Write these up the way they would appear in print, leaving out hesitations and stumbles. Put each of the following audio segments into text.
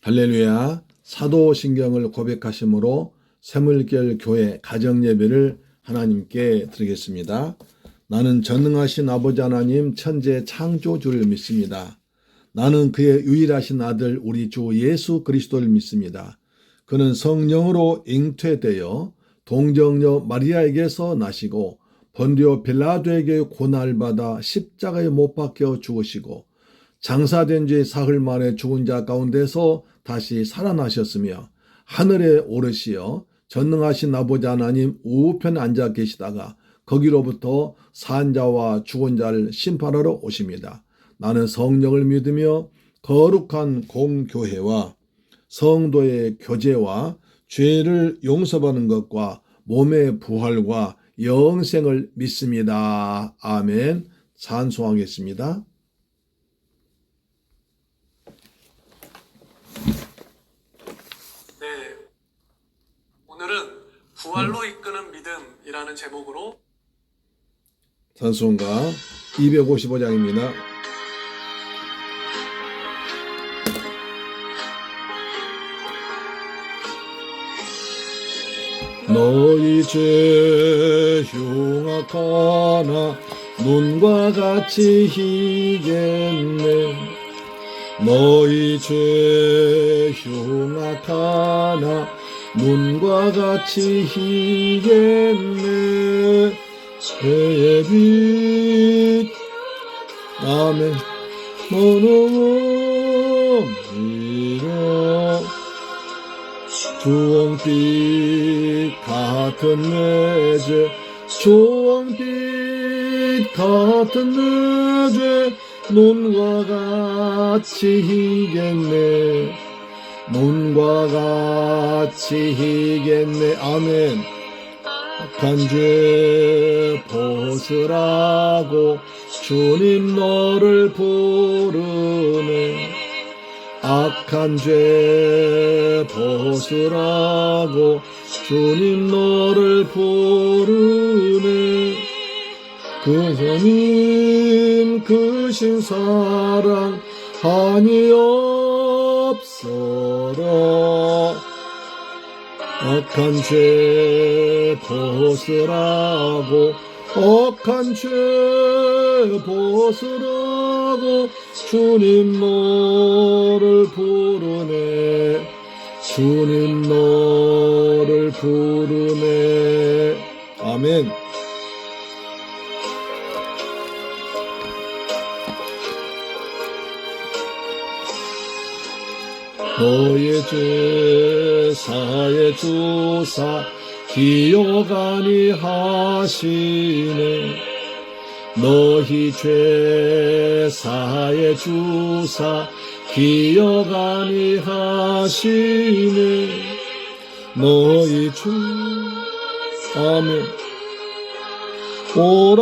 할렐루야. 사도신경을 고백하심으로 새물결 교회 가정예배를 하나님께 드리겠습니다. 나는 전능하신 아버지 하나님 천재 창조주를 믿습니다. 나는 그의 유일하신 아들 우리 주 예수 그리스도를 믿습니다. 그는 성령으로 잉태되어 동정녀 마리아에게서 나시고 본디오 빌라도에게 고난받아 십자가에 못 박혀 죽으시고 장사된 지 사흘 만에 죽은 자 가운데서 다시 살아나셨으며 하늘에 오르시어 전능하신 아버지 하나님 우편에 앉아 계시다가 거기로부터 산자와 죽은 자를 심판하러 오십니다. 나는 성령을 믿으며 거룩한 공교회와 성도의 교제와 죄를 용서받는 것과 몸의 부활과 영생을 믿습니다. 아멘. 찬송하겠습니다. 네, 오늘은 부활로 이끄는 믿음이라는 제목으로 찬송가 255장입니다. 너희 죄 흉악하나 눈과 같이 희겠네. 너희 죄 흉악하나 눈과 같이 희겠네. 죄의 빛 아멘. 너는 이로 주홍빛 같은 내 죄, 주홍빛 같은 내 죄, 눈과 같이 희겠네. 눈과 같이 희겠네. 아멘. 악한 죄 벗으라고 주님 너를 부르네. 악한 죄 벗으라고 주님 너를 부르네. 그 주님 크신 사랑 한이 없어라. 악한 죄 벗으라고 악한 죄 벗으라고 주님 너를 부르네. 주님 너를 부르네. 아멘. 너의 죄 사해 주사 기억 아니하시네. 너희 죄 사해 주사 기억 아니하시네. 너희 죄 아멘 오라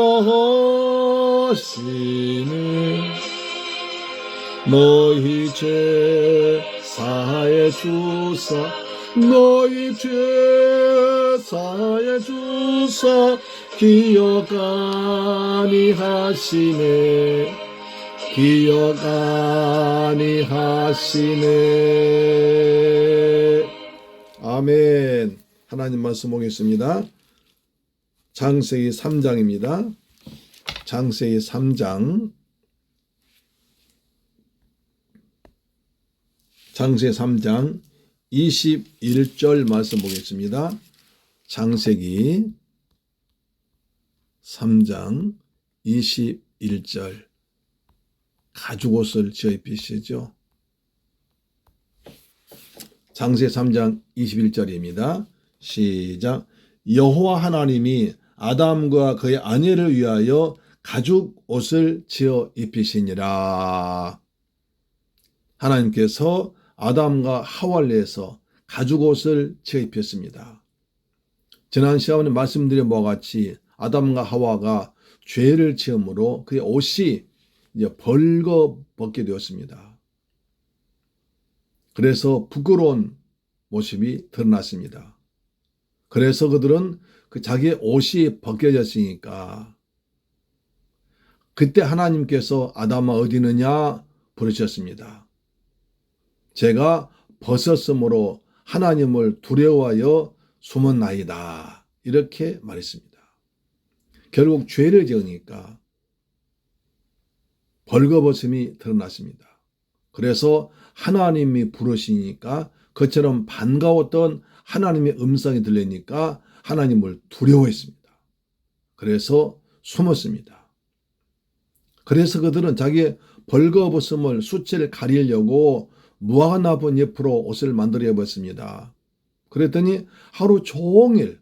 하시네. 너희 죄 사해 주사 너희 죄 사해 주사 기억 아니하시네. 기억 아니하시네. 아멘. 하나님 말씀 보겠습니다. 창세기 3장입니다. 창세기 3장 창세기 3장 21절 말씀 보겠습니다. 창세기 3장 21절 가죽옷을 지어 입히시죠. 창세기 3장 21절입니다. 시작. 여호와 하나님이 아담과 그의 아내를 위하여 가죽옷을 지어 입히시니라. 하나님께서 아담과 하와를 위해서 가죽옷을 지어 입혔습니다. 지난 시간에 말씀드린 바와 같이 아담과 하와가 죄를 지음으로 그의 옷이 이제 벌거벗게 되었습니다. 그래서 부끄러운 모습이 드러났습니다. 그래서 그들은 그 자기의 옷이 벗겨졌으니까 그때 하나님께서 아담아 어디 있느냐 부르셨습니다. 제가 벗었으므로 하나님을 두려워하여 숨었나이다. 이렇게 말했습니다. 결국 죄를 지으니까 벌거벗음이 드러났습니다. 그래서 하나님이 부르시니까 그처럼 반가웠던 하나님의 음성이 들리니까 하나님을 두려워했습니다. 그래서 숨었습니다. 그래서 그들은 자기의 벌거벗음을 수치를 가리려고 무화과 나쁜 옆으로 옷을 만들어 입었습니다. 그랬더니 하루 종일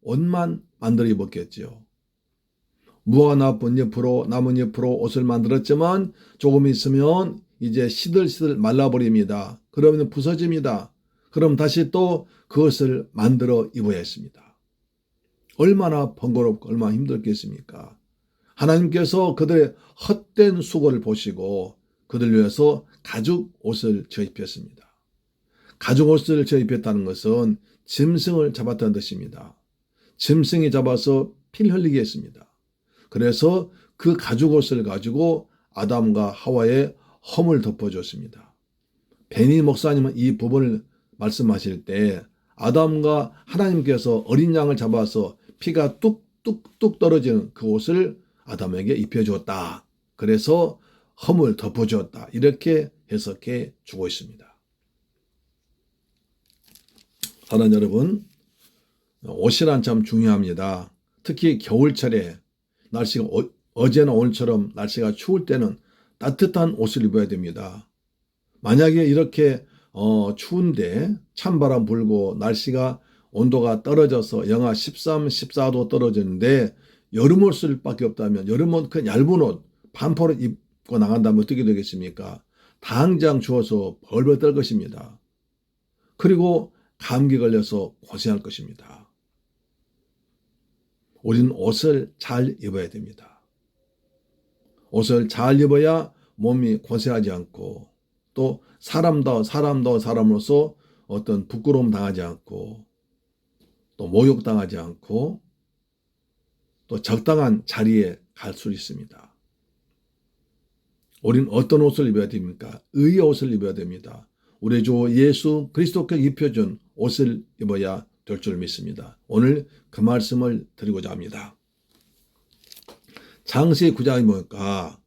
옷만 만들어 입었겠지요. 무화과 나쁜 옆으로 옷을 만들었지만 조금 있으면 이제 시들시들 말라버립니다. 그러면 부서집니다. 그럼 다시 또 그것을 만들어 입어야 했습니다. 얼마나 번거롭고 얼마나 힘들겠습니까? 하나님께서 그들의 헛된 수고를 보시고 그들 위해서 가죽 옷을 저입혔습니다. 가죽 옷을 저입혔다는 것은 짐승을 잡았다는 뜻입니다. 짐승이 잡아서 피를 흘리게 했습니다. 그래서 그 가죽 옷을 가지고 아담과 하와의 험을 덮어줬습니다. 베니 목사님은 이 부분을 말씀하실 때 아담과 하나님께서 어린 양을 잡아서 피가 뚝뚝뚝 떨어지는 그 옷을 아담에게 입혀주었다. 그래서 험을 덮어주었다. 이렇게 해석해 주고 있습니다. 사랑하는 여러분, 옷이란 참 중요합니다. 특히 겨울철에 날씨가 어제나 오늘처럼 날씨가 추울 때는 따뜻한 옷을 입어야 됩니다. 만약에 이렇게 추운데 찬바람 불고 날씨가 온도가 떨어져서 영하 13, 14도 떨어지는데 여름 옷을 밖에 없다면 여름 옷 그 얇은 옷 반팔을 입고 나간다면 어떻게 되겠습니까? 당장 추워서 벌벌 떨 것입니다. 그리고 감기 걸려서 고생할 것입니다. 우리는 옷을 잘 입어야 됩니다. 옷을 잘 입어야 몸이 고생하지 않고 또 사람다운 사람으로서 어떤 부끄러움 당하지 않고 또 모욕당하지 않고 또 적당한 자리에 갈 수 있습니다. 우리는 어떤 옷을 입어야 됩니까? 의의 옷을 입어야 됩니다. 우리 주 예수 그리스도께 입혀준 옷을 입어야 될 줄 믿습니다. 오늘 그 말씀을 드리고자 합니다. 창세기 9장에 보니까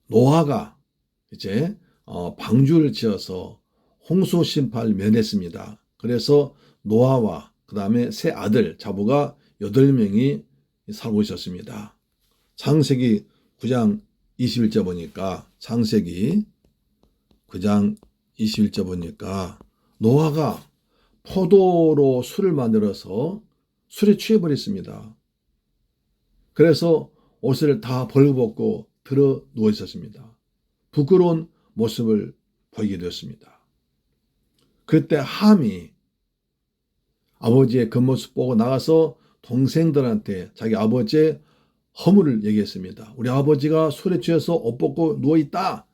노아가 이제 방주를 지어서 홍수 심판을 면했습니다. 그래서 노아와 그 다음에 세 아들 자부가 8명이 살고 있었습니다. 창세기 9장 21절 보니까 창세기 9장 21절 보니까 노아가 포도로 술을 만들어서 술에 취해버렸습니다. 그래서 옷을 다 벌거벗고 들어 누워 있었습니다. 부끄러운 모습을 보이게 되었습니다. 그때 함이 아버지의 그 모습 보고 나가서 동생들한테 자기 아버지의 허물을 얘기했습니다. 우리 아버지가 술에 취해서 옷 벗고 누워있다.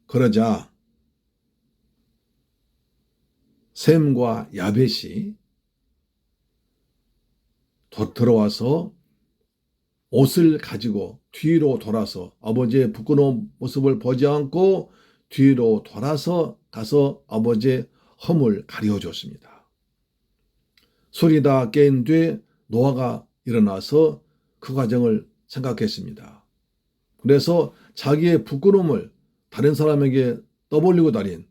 그러자 셈과 야벳이 들어와서 옷을 가지고 뒤로 돌아서 아버지의 부끄러운 모습을 보지 않고 뒤로 돌아서 가서 아버지의 허물 가려줬습니다. 술이 다 깬 뒤에 노아가 일어나서 그 과정을 생각했습니다. 그래서 자기의 부끄러움을 다른 사람에게 떠벌리고 다닌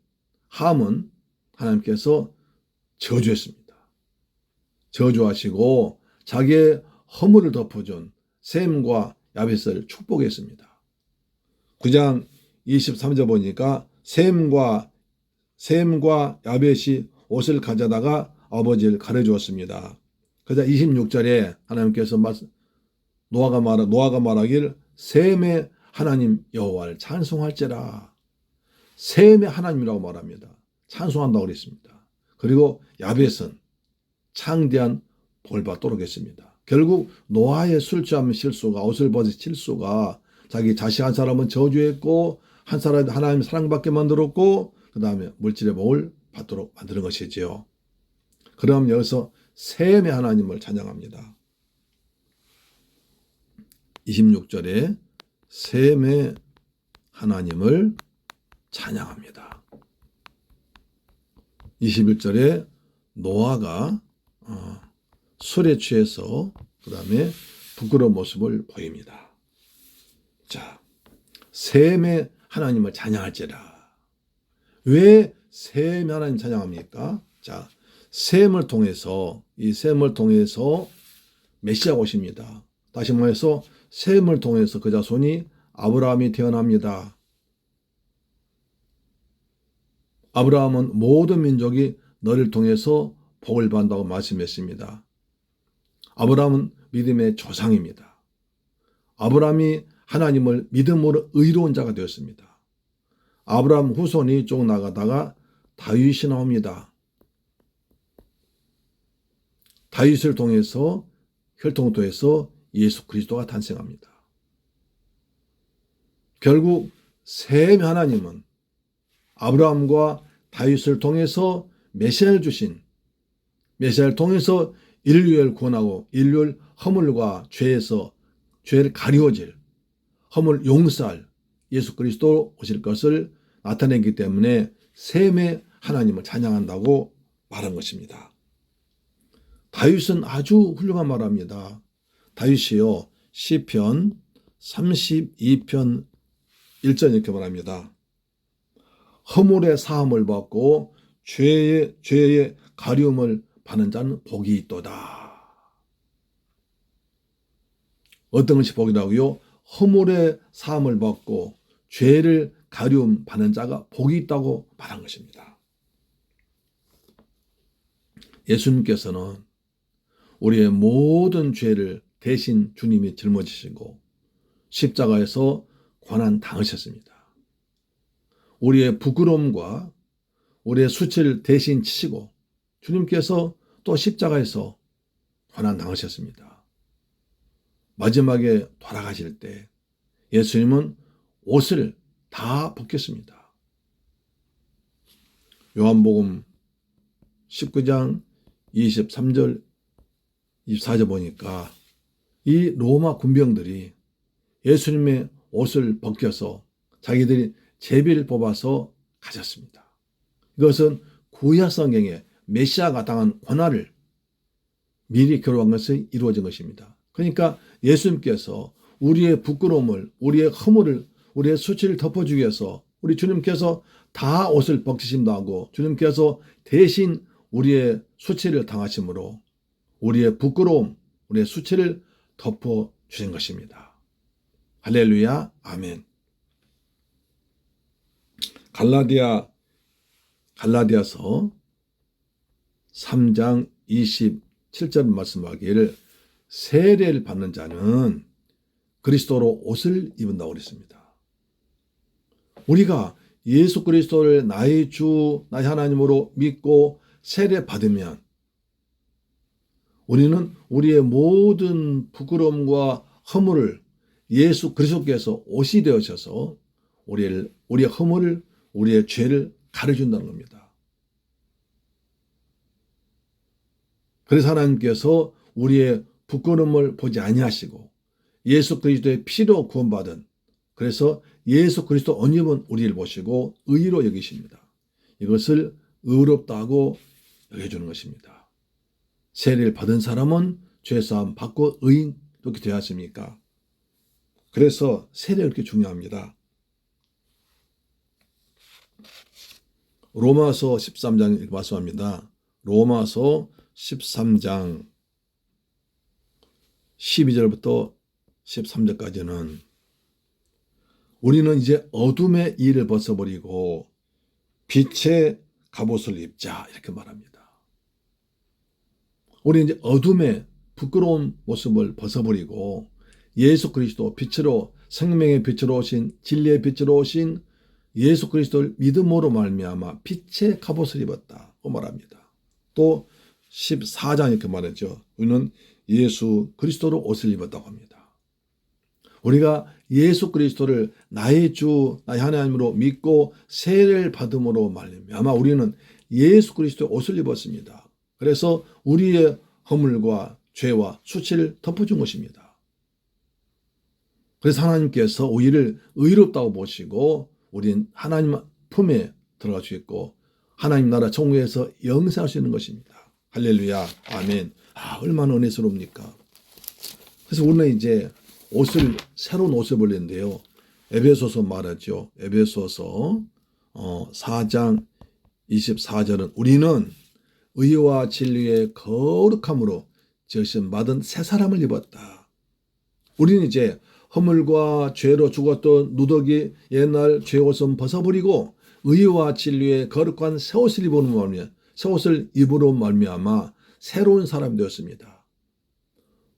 함은 하나님께서 저주했습니다. 저주하시고 자기의 허물을 덮어준 셈과 야벳을 축복했습니다. 9장 23절 보니까 셈과 야벳이 옷을 가져다가 아버지를 가려주었습니다. 그러자 26절에 하나님께서 노아가 말하길 셈의 하나님 여호와를 찬송할지라. 셈의 하나님이라고 말합니다. 찬송한다고 그랬습니다. 그리고 야벳은 창대한 복을 받도록 했습니다. 결국 노아의 술 취함 실수가 옷을 벗은 실수가 자기 자식 한 사람은 저주했고 한 사람이 하나님 사랑받게 만들었고 그 다음에 물질의 복을 받도록 만드는 것이지요. 그럼 여기서 셈의 하나님을 찬양합니다. 26절에 셈의 하나님을 찬양합니다. 21절에 노아가 술에 취해서 그 다음에 부끄러운 모습을 보입니다. 자, 셈의 하나님을 찬양할지라. 왜 셈의 하나님 찬양합니까? 자, 셈을 통해서 이 셈을 통해서 메시아가 오십니다. 다시 말해서 셈을 통해서 그 자손이 아브라함이 태어납니다. 아브라함은 모든 민족이 너를 통해서 복을 받는다고 말씀했습니다. 아브라함은 믿음의 조상입니다. 아브라함이 하나님을 믿음으로 의로운 자가 되었습니다. 아브라함 후손이 쭉 나가다가 다윗이 나옵니다. 다윗을 통해서 혈통을 통해서 예수 그리스도가 탄생합니다. 결국 셈 하나님은 아브라함과 다윗을 통해서 메시아를 주신, 메시아를 통해서 인류를 구원하고 인류를 허물과 죄를 가리워질, 허물 용서할 예수 그리스도 오실 것을 나타내기 때문에 셈의 하나님을 찬양한다고 말한 것입니다. 다윗은 아주 훌륭한 말합니다. 다윗이요, 시편 32편 1절 이렇게 말합니다. 허물의 사함을 받고 죄의 가리움을 받는 자는 복이 있도다. 어떤 것이 복이라고요? 허물의 사함을 받고 죄를 가리움 받는 자가 복이 있다고 말한 것입니다. 예수님께서는 우리의 모든 죄를 대신 주님이 짊어지시고 십자가에서 고난 당하셨습니다. 우리의 부끄러움과 우리의 수치를 대신 치시고 주님께서 또 십자가에서 고난 당하셨습니다. 마지막에 돌아가실 때 예수님은 옷을 다 벗겼습니다. 요한복음 19장 23절 24절 보니까 이 로마 군병들이 예수님의 옷을 벗겨서 자기들이 제비를 뽑아서 가졌습니다. 이것은 구약 성경에 메시아가 당한 고난을 미리 기록한 것이 이루어진 것입니다. 그러니까 예수님께서 우리의 부끄러움을, 우리의 허물을, 우리의 수치를 덮어주기 위해서 우리 주님께서 다 옷을 벗기심도 하고 주님께서 대신 우리의 수치를 당하심으로 우리의 부끄러움, 우리의 수치를 덮어주신 것입니다. 할렐루야, 아멘. 갈라디아서 3장 27절 말씀하기를 세례를 받는 자는 그리스도로 옷을 입은다고 그랬습니다. 우리가 예수 그리스도를 나의 주, 나의 하나님으로 믿고 세례 받으면 우리는 우리의 모든 부끄러움과 허물을 예수 그리스도께서 옷이 되어셔서 우리의 허물을, 우리의 죄를 가려준다는 겁니다. 그래서 하나님께서 우리의 부끄러움을 보지 아니하시고 예수 그리스도의 피로 구원받은, 그래서 예수 그리스도 옷 입은 우리를 보시고 의로 여기십니다. 이것을 의롭다고 여겨주는 것입니다. 세례를 받은 사람은 죄사함 받고 의인 이렇게 되었습니까? 그래서 세례가 그렇게 중요합니다. 로마서 13장 이렇게 말씀합니다. 로마서 13장 12절부터 13절까지는 우리는 이제 어둠의 일을 벗어버리고 빛의 갑옷을 입자 이렇게 말합니다. 우리는 이제 어둠의 부끄러운 모습을 벗어버리고 예수 그리스도 빛으로, 생명의 빛으로 오신, 진리의 빛으로 오신 예수 그리스도를 믿음으로 말미암아 빛의 갑옷을 입었다고 말합니다. 또 14장 이렇게 말했죠. 우리는 예수 그리스도로 옷을 입었다고 합니다. 우리가 예수 그리스도를 나의 주, 나의 하나님으로 믿고 세례를 받음으로 말미암아 우리는 예수 그리스도의 옷을 입었습니다. 그래서 우리의 허물과 죄와 수치를 덮어준 것입니다. 그래서 하나님께서 우리를 의롭다고 보시고 우린 하나님 품에 들어갈 수 있고 하나님 나라 천국에서 영생할 수 있는 것입니다. 할렐루야. 아멘. 얼마나 은혜스럽습니까? 그래서 우리는 이제 새로운 옷을 벌렸는데요. 에베소서 말하죠. 에베소서 4장 24절은 우리는 의와 진리의 거룩함으로 지으심 받은 새 사람을 입었다. 우리는 이제 허물과 죄로 죽었던 누더기 옛날 죄 옷은 벗어버리고 의와 진리의 거룩한 새 옷을 입으로 말미암아 새로운 사람이 되었습니다.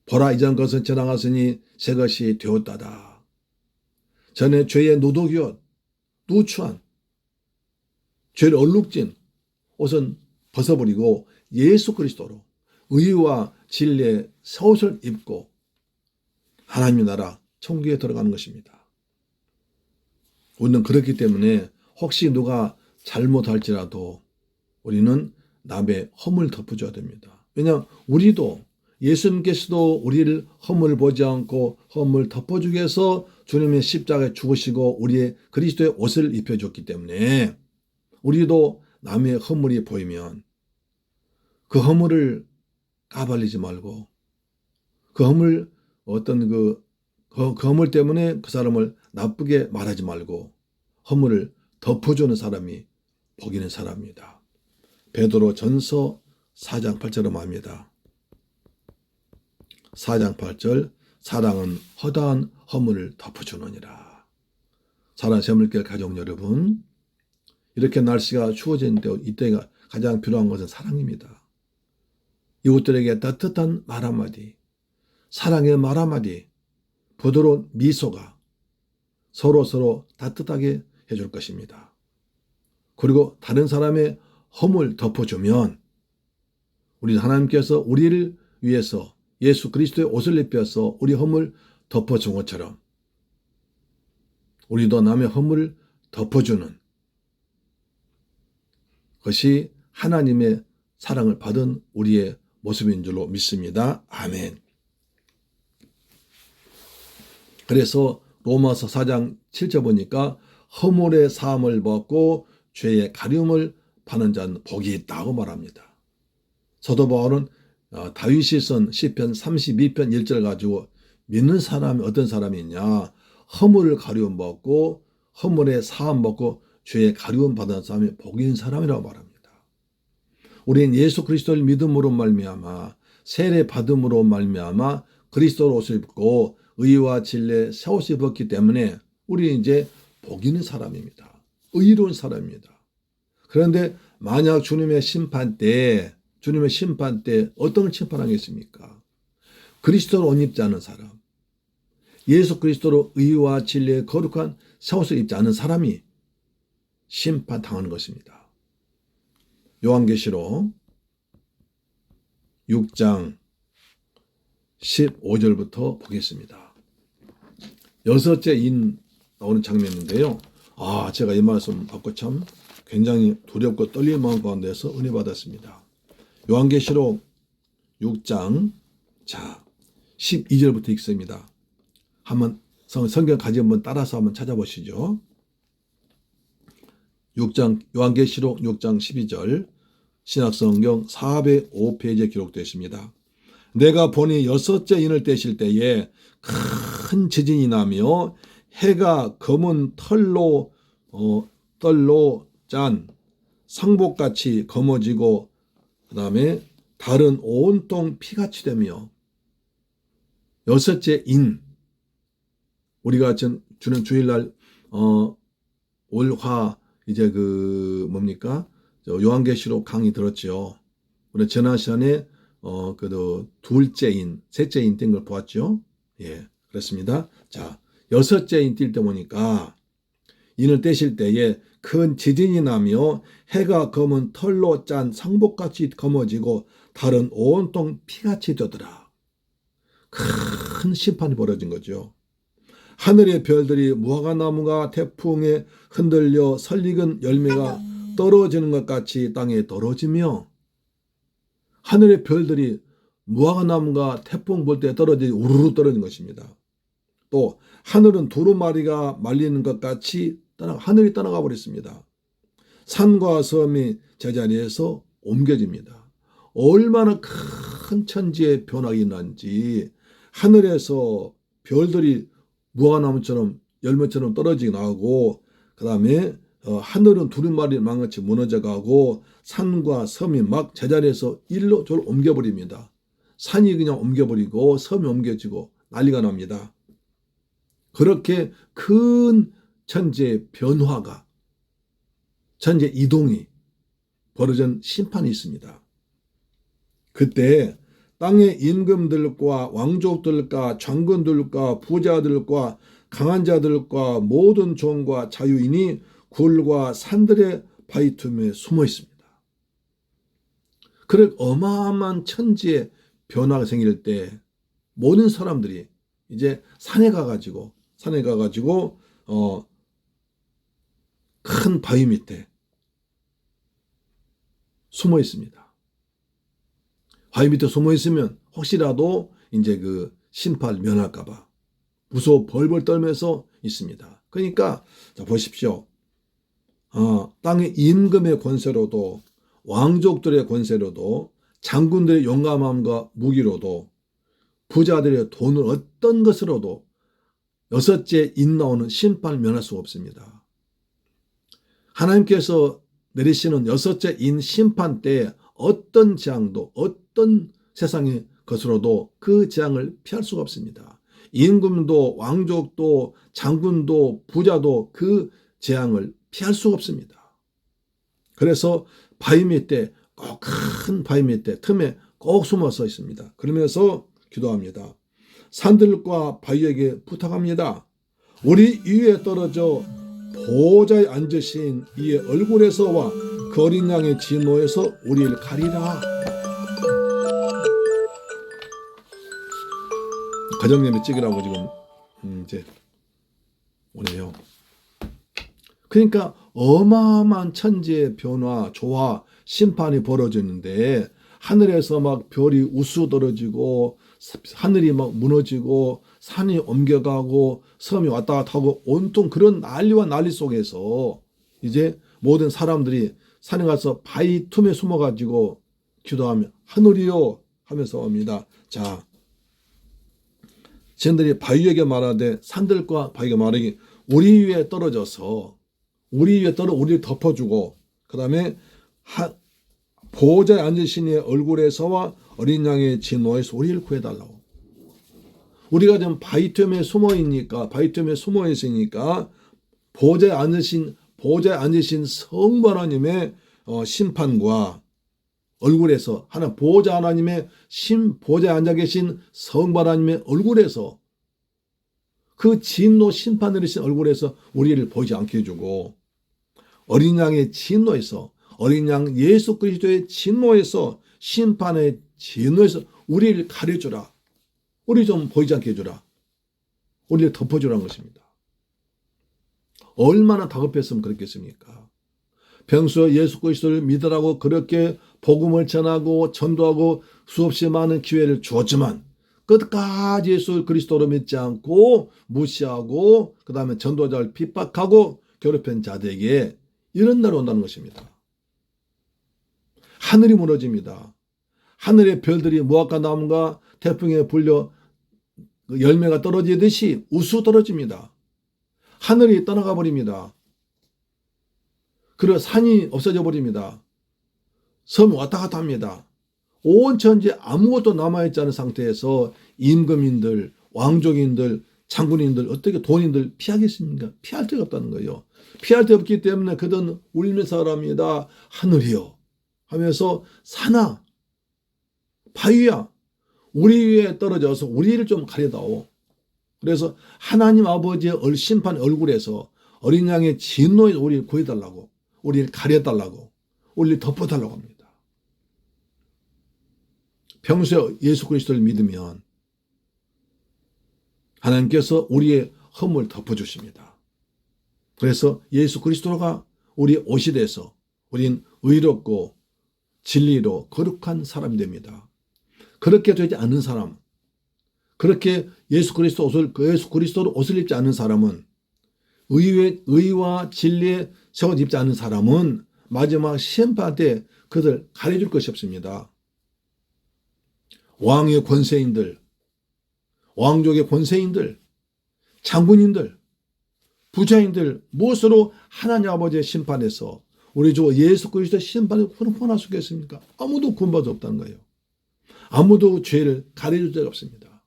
보라, 이전 것은 지나갔으니 새 것이 되었다다. 전에 죄의 누더기옷, 누추한 죄를 얼룩진 옷은 벗어버리고 예수 그리스도로 의와 진리의 새 옷을 입고 하나님의 나라 천국에 들어가는 것입니다. 우리는 그렇기 때문에 혹시 누가 잘못할지라도 우리는 남의 허물 덮어줘야 됩니다. 왜냐하면 우리도 예수님께서도 우리를 허물 보지 않고 허물 덮어주기 위해서 주님의 십자가에 죽으시고 우리의 그리스도의 옷을 입혀줬기 때문에 우리도 남의 허물이 보이면 그 허물을 까발리지 말고 그 허물 그 허물 때문에 그 사람을 나쁘게 말하지 말고 허물을 덮어주는 사람이 복 있는 사람입니다. 베드로 전서 4장 8절로 말합니다. 4장 8절 사랑은 허다한 허물을 덮어주느니라. 사랑하는 새물길 가족 여러분, 이렇게 날씨가 추워진 이때가 가장 필요한 것은 사랑입니다. 이웃들에게 따뜻한 말 한마디, 사랑의 말 한마디, 부드러운 미소가 서로 따뜻하게 해줄 것입니다. 그리고 다른 사람의 허물 덮어주면 우리 하나님께서 우리를 위해서 예수 그리스도의 옷을 입혀서 우리 허물 덮어준 것처럼 우리도 남의 허물을 덮어주는 것이 하나님의 사랑을 받은 우리의 모습인 줄로 믿습니다. 아멘. 그래서 로마서 4장 7절 보니까 허물의 사함을 벗고 죄의 가리움을 받는 자는 복이 있다고 말합니다. 사도 바울은 다윗이 쓴 시편 32편 1절 가지고 믿는 사람이 어떤 사람이 있냐, 허물을 가리움 받고 허물의 사함 받고 죄의 가리움 받은 사람이 복이 있는 사람이라고 말합니다. 우리는 예수 그리스도를 믿음으로 말미암아 세례 받음으로 말미암아 그리스도로 옷을 입고 의와 진리의 새 옷을 입었기 때문에 우리 이제 복 있는 사람입니다. 의로운 사람입니다. 그런데 만약 주님의 심판 때 어떤 심판하겠습니까? 그리스도로 옷 입지 않은 사람, 예수 그리스도로 의와 진리의 거룩한 새 옷을 입지 않은 사람이 심판당하는 것입니다. 요한계시록 6장 15절부터 보겠습니다. 여섯째 인 나오는 장면인데요. 제가 이 말씀 받고 참 굉장히 두렵고 떨리는 마음 가운데서 은혜 받았습니다. 요한계시록 6장 12절부터 읽습니다. 한번 성경 가지고 한번 따라서 한번 찾아보시죠. 요한계시록 6장 12절 신약성경 405페이지에 기록되어 있습니다. 내가 보니 여섯째 인을 떼실 때에 큰 지진이 나며 해가 검은 털로 짠 상복같이 검어지고 그 다음에 달은 온통 피같이 되며 여섯째 인, 우리가 주는 주일날 올화 이제 요한계시록 강의 들었죠. 우리 지난 시간에 둘째 인, 셋째 인 뗀 걸 보았죠. 예, 그렇습니다. 여섯째 인 뛸 때 보니까 인을 떼실 때에 큰 지진이 나며 해가 검은 털로 짠 상복같이 검어지고 달은 온통 피같이 되더라. 큰 심판이 벌어진 거죠. 하늘의 별들이 무화과나무가 태풍에 흔들려 설익은 열매가 떨어지는 것 같이 땅에 떨어지며, 하늘의 별들이 무화과나무가 태풍 불 때 떨어지니 우르르 떨어진 것입니다. 또 하늘은 두루마리가 말리는 것 같이 하늘이 떠나가 버렸습니다. 산과 섬이 제자리에서 옮겨집니다. 얼마나 큰 천지의 변화가 일어난지 하늘에서 별들이 무화과나무처럼 열매처럼 떨어지게 나오고 그 다음에 하늘은 두루마리 망같이 무너져가고 산과 섬이 막 제자리에서 일로 저로 옮겨버립니다. 산이 그냥 옮겨버리고 섬이 옮겨지고 난리가 납니다. 그렇게 큰 천지의 변화가 천재 이동이 벌어진 심판이 있습니다. 그때 땅의 임금들과 왕족들과 장군들과 부자들과 강한 자들과 모든 종과 자유인이 굴과 산들의 바위 틈에 숨어 있습니다. 그런 어마어마한 천지의 변화가 생길 때 모든 사람들이 이제 산에 가가지고 큰 바위 밑에 숨어 있습니다. 바위 밑에 숨어 있으면 혹시라도 이제 그 심판을 면할까봐 무서워 벌벌 떨면서 있습니다. 그러니까 자 보십시오. 땅의 임금의 권세로도 왕족들의 권세로도 장군들의 용감함과 무기로도 부자들의 돈을 어떤 것으로도 여섯째 인 나오는 심판을 면할 수가 없습니다. 하나님께서 내리시는 여섯째 인 심판 때 어떤 재앙도 어떤 세상의 것으로도 그 재앙을 피할 수가 없습니다. 임금도 왕족도 장군도 부자도 그 재앙을 피할 수가 없습니다. 그래서 바위 밑에 꼭 큰 바위 밑에 틈에 꼭 숨어서 있습니다. 그러면서 기도합니다. 산들과 바위에게 부탁합니다. 우리 위에 떨어져 보좌에 앉으신 이의 얼굴에서와 그 어린 양의 진노에서 우리를 가리라. 가정예배 찍으라고 지금 이제 오네요. 그러니까 어마어마한 천지의 변화, 조화, 심판이 벌어지는데 하늘에서 막 별이 우수 떨어지고 하늘이 막 무너지고 산이 옮겨가고 섬이 왔다 갔다 하고 온통 그런 난리와 난리 속에서 이제 모든 사람들이 산에 가서 바위 틈에 숨어가지고 기도하며 하늘이요 하면서 옵니다. 자, 쟤들이 바위에게 말하되 산들과 바위가 말하기 우리 위에 떨어져서 우리를 덮어주고 그 다음에 보호자에 앉으신 이의 얼굴에서와 어린 양의 진노에서 우리를 구해달라고. 우리가 지금 바위 틈에 숨어 있으니까 보호자에 앉으신 성부 하나님의 심판과 얼굴에서 보호자 하나님의 보호자에 앉아 계신 성부 하나님의 얼굴에서 그 진노 심판 내리신 얼굴에서 우리를 보지 않게 해주고 어린 양의 진노에서 어린 양 예수 그리스도의 진노에서 심판의 진노에서 우리를 가려주라. 우리 좀 보이지 않게 해주라. 우리를 덮어주라는 것입니다. 얼마나 다급했으면 그렇겠습니까? 평소에 예수 그리스도를 믿으라고 그렇게 복음을 전하고 전도하고 수없이 많은 기회를 주었지만 끝까지 예수 그리스도로 믿지 않고 무시하고 그 다음에 전도자를 핍박하고 괴롭힌 자들에게 이런 날 온다는 것입니다. 하늘이 무너집니다. 하늘의 별들이 무화과 나무가 태풍에 불려 열매가 떨어지듯이 우수 떨어집니다. 하늘이 떠나가 버립니다. 그리고 산이 없어져 버립니다. 섬이 왔다 갔다 합니다. 온 천지에 아무것도 남아있지 않은 상태에서 임금인들, 왕족인들, 장군인들, 어떻게 돈인들 피하겠습니까? 피할 데가 없다는 거예요. 피할 데 없기 때문에 그들은 울면서 합니다. 하늘이여 하면서 산아, 바위야, 우리 위에 떨어져서 우리를 좀 가려다오. 그래서 하나님 아버지의 심판 얼굴에서 어린 양의 진노에 우리를 구해달라고, 우리를 가려달라고, 우리를 덮어달라고 합니다. 평소에 예수 그리스도를 믿으면 하나님께서 우리의 허물을 덮어주십니다. 그래서 예수 그리스도가 우리 옷이 돼서 우린 의롭고 진리로 거룩한 사람이 됩니다. 그렇게 되지 않는 사람, 그렇게 예수 그리스도로 옷을 입지 않는 사람은 의와 진리의 새 옷을 입지 않는 사람은 마지막 심판 때 그들 가려줄 것이 없습니다. 왕의 권세인들, 왕족의 권세인들, 장군인들, 부자인들 무엇으로 하나님 아버지의 심판에서 우리 주 예수 그리스도의 심판에 혼합할 수 있겠습니까? 아무도 구원받을 수 없다는 거예요. 아무도 죄를 가려줄 자가 없습니다.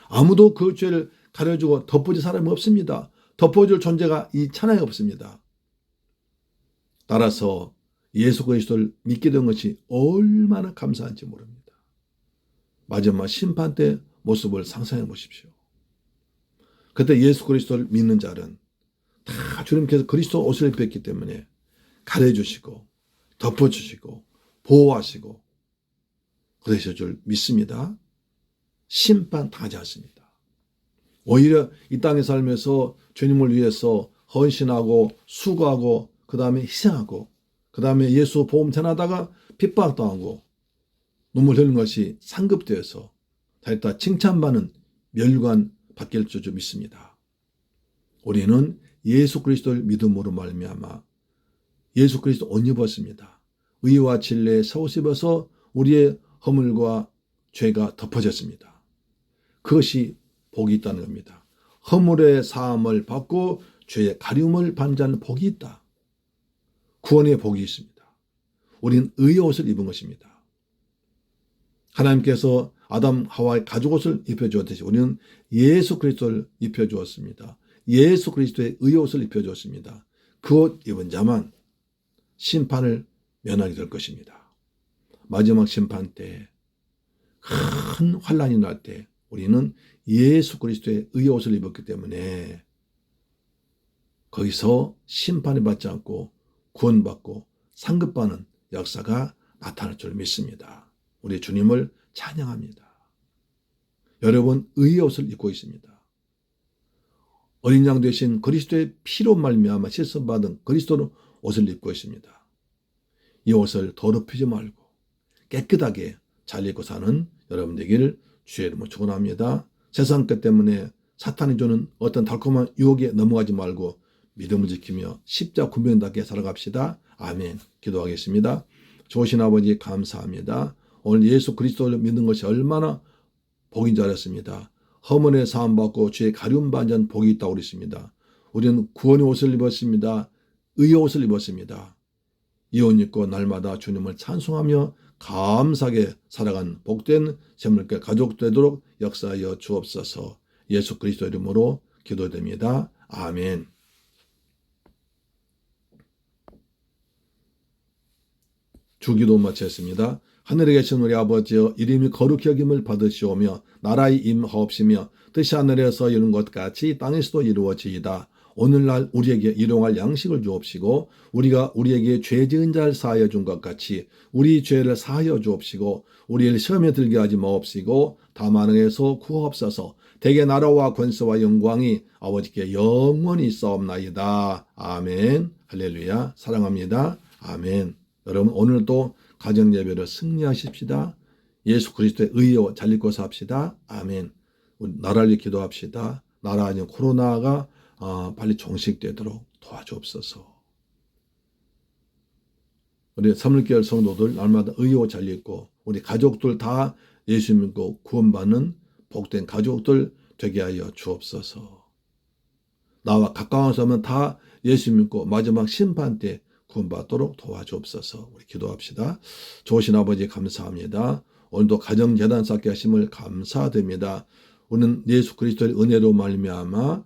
아무도 그 죄를 가려주고 덮어줄 사람이 없습니다. 덮어줄 존재가 이 천하에 없습니다. 따라서 예수 그리스도를 믿게 된 것이 얼마나 감사한지 모릅니다. 마지막 심판 때 모습을 상상해 보십시오. 그때 예수 그리스도를 믿는 자는 다 주님께서 그리스도 옷을 입혔기 때문에 가려주시고 덮어주시고 보호하시고 그러실 줄 믿습니다. 심판 당하지 않습니다. 오히려 이 땅에 살면서 주님을 위해서 헌신하고 수고하고 그 다음에 희생하고 그 다음에 예수 복음 전하다가 핍박당하고 눈물 흘리는 것이 상급되어서 다 칭찬받는 멸관 받길 줄 믿습니다. 우리는 예수 그리스도를 믿음으로 말미암아 예수 그리스도 옷 입었습니다. 의와 진리의 새 옷 입어서 우리의 허물과 죄가 덮어졌습니다. 그것이 복이 있다는 겁니다. 허물의 사함을 받고 죄의 가리움을 반자는 복이 있다. 구원의 복이 있습니다. 우리는 의의 옷을 입은 것입니다. 하나님께서 아담 하와의 가죽 옷을 입혀주었듯이 우리는 예수 그리스도를 입혀주었습니다. 예수 그리스도의 의의 옷을 입혀주었습니다. 그 옷 입은 자만 심판을 면하게 될 것입니다. 마지막 심판 때 큰 환란이 날 때 우리는 예수 그리스도의 의의 옷을 입었기 때문에 거기서 심판을 받지 않고 구원받고 상급받는 역사가 나타날 줄 믿습니다. 우리 주님을 찬양합니다. 여러분 의의 옷을 입고 있습니다. 어린 양 되신 그리스도의 피로 말미암아 씻음받은 그리스도의 옷을 입고 있습니다. 이 옷을 더럽히지 말고 깨끗하게 잘 입고 사는 여러분 되기를 주의 이름으로 축원합니다. 세상 것 때문에 사탄이 주는 어떤 달콤한 유혹에 넘어가지 말고 믿음을 지키며 십자 군병답게 살아갑시다. 아멘. 기도하겠습니다. 좋으신 아버지 감사합니다. 오늘 예수 그리스도를 믿는 것이 얼마나 복인 줄 알았습니다. 허물의 사함 받고 죄의 가리움 받는 복이 있다고 그랬습니다. 우리는 구원의 옷을 입었습니다. 의의 옷을 입었습니다. 이 옷 입고 날마다 주님을 찬송하며 감사하게 살아간 복된 샘물교 가족 되도록 역사하여 주옵소서. 예수 그리스도 이름으로 기도드립니다. 아멘. 주기도 마쳤습니다. 하늘에 계신 우리 아버지여 이름이 거룩히 여김을 받으시오며 나라의 임하옵시며 뜻이 하늘에서 이룬 것 같이 땅에서도 이루어지이다. 오늘날 우리에게 일용할 양식을 주옵시고 우리가 우리에게 죄 지은 자를 사하여 준 것 같이 우리 죄를 사하여 주옵시고 우리를 시험에 들게 하지 마옵시고 다만 응에서 구하옵소서. 대개 나라와 권세와 영광이 아버지께 영원히 있사옵나이다. 아멘. 할렐루야. 사랑합니다. 아멘. 여러분 오늘도 가정예배를 승리하십시다. 예수 그리스도의 의의 옷 잘 입고 삽시다. 아멘. 우리 나라를 기도합시다. 나라 아닌 코로나가 빨리 종식되도록 도와주옵소서. 우리 사물교회 성도들 날마다 의의 옷 잘 입고 우리 가족들 다 예수 믿고 구원받는 복된 가족들 되게 하여 주옵소서. 나와 가까운 사람은 다 예수 믿고 마지막 심판 때 구원받도록 도와주옵소서. 우리 기도합시다. 좋으신 아버지 감사합니다. 오늘도 가정재단 쌓게 하심을 감사드립니다. 우리는 예수 그리스도의 은혜로 말미암아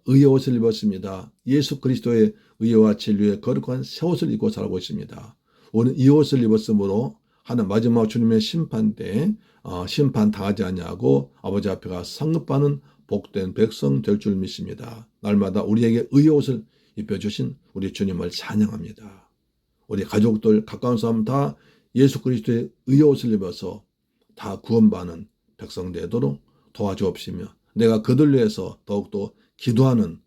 의의 옷을 입었습니다. 예수 그리스도의 의와 진리의 거룩한 새 옷을 입고 살고 있습니다. 우리는 이 옷을 입었으므로 하는 마지막 주님의 심판 때 심판 당하지 아니하고 아버지 앞에 가 상급받는 복된 백성 될 줄 믿습니다. 날마다 우리에게 의의 옷을 입혀주신 우리 주님을 찬양합니다. 우리 가족들 가까운 사람 다 예수 그리스도의 의의 옷을 입어서 다 구원받는 백성 되도록 도와주옵시며 내가 그들 위해서 더욱더 기도하는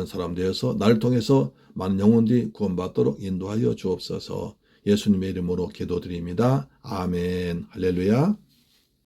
사람 되어서 나를 통해서 많은 영혼들이 구원받도록 인도하여 주옵소서. 예수님의 이름으로 기도드립니다. 아멘. 할렐루야.